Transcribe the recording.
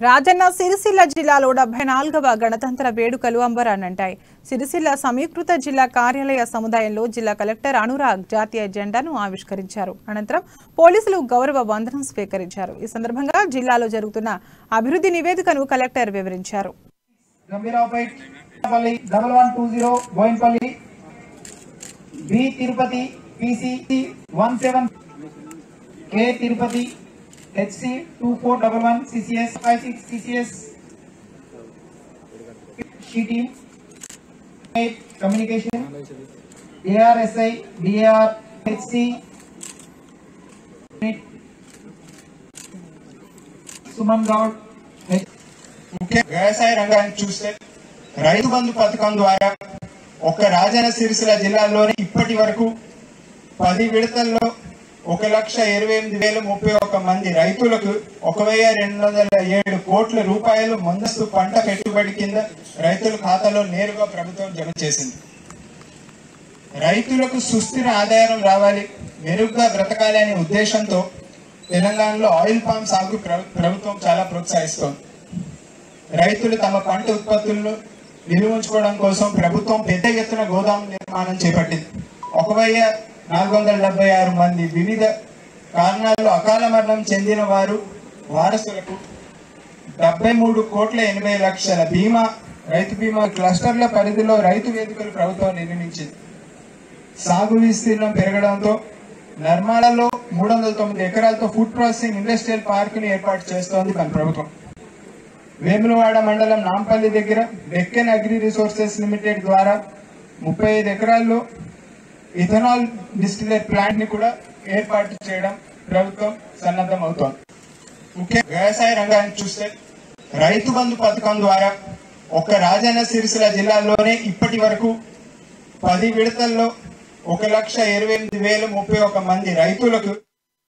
రాజన్న సిరిసిల్ల జిల్లాలో 74వ గణతంత్ర వేడుకలు అంబరాన్నంటాయి. సిరిసిల్ల సమీకృత జిల్లా కార్యాలయ సముదాయంలో జిల్లా కలెక్టర్ అనురాగ్ జాతీయ జెండాను ఆవిష్కరించారు. అనంతరం పోలీసులు గౌరవ వందనం స్వీకరించారు. ఈ సందర్భంగా జిల్లాలో జరుగుతున్న అభివృద్ధి నివేదికను కలెక్టర్ వివరించారు. HC 2411 CCS 56 CCS She team communication ARSI DAR HC Suman Gaud ముఖ్య వ్యవసాయ రంగాన్ని చూస్తే రైతు బంధు పథకం ద్వారా ఒక రాజన్న సిరిసిల్ల జిల్లాలోని ఇప్పటి వరకు 10 విడతల్లో 1,28,031 మంది రైతులకు 1,207 కోట్ల రూపాయలు ముందస్తు పంట పెట్టుబడి కింద రైతుల ఖాతాలో నేరుగా ప్రభుత్వం జమ చేసింది. రైతులకు సుస్థిర ఆదాయం రావాలి, మెరుగ్గా బ్రతకాలి అనే ఉద్దేశంతో తెలంగాణలో ఆయిల్ పామ్ సాగు ప్రభుత్వం చాలా ప్రోత్సహిస్తోంది. రైతులు తమ పంట ఉత్పత్తులను నిల్వ ఉంచుకోవడం కోసం ప్రభుత్వం పెద్ద ఎత్తున గోదాము నిర్మాణం చేపట్టింది. 1,476 మంది వివిధ కారణాల్లో అకాల మరణం చెందిన వారు వారసులకు 73,80,00,000 బీమా రైతు బీమా క్లస్టర్ల పరిధిలో రైతు వేదికలు ప్రభుత్వం నిర్మించింది. సాగు విస్తీర్ణం పెరగడంతో నర్మాలలో 309 ఎకరాలతో ఫుడ్ ప్రాసెసింగ్ ఇండస్ట్రియల్ పార్క్ ని ఏర్పాటు చేస్తోంది మన ప్రభుత్వం. వేములవాడ మండలం నాంపల్లి దగ్గర డెక్కన్ అగ్రి రిసోర్సెస్ లిమిటెడ్ ద్వారా 35 ఎకరాల్లో ఇథనాల్ డిస్టిలేట్ ప్లాంట్ ని కూడా ఏర్పాటు చేయడం ప్రభుత్వం సన్నద్ధం అవుతోంది. ముఖ్య వ్యవసాయ రంగాన్ని చూస్తే రైతు బంధు పథకం ద్వారా ఒక రాజన్న సిరిసిల్ల జిల్లాలోనే ఇప్పటి వరకు 10 విడతల్లో 1,28,031 మంది రైతులకు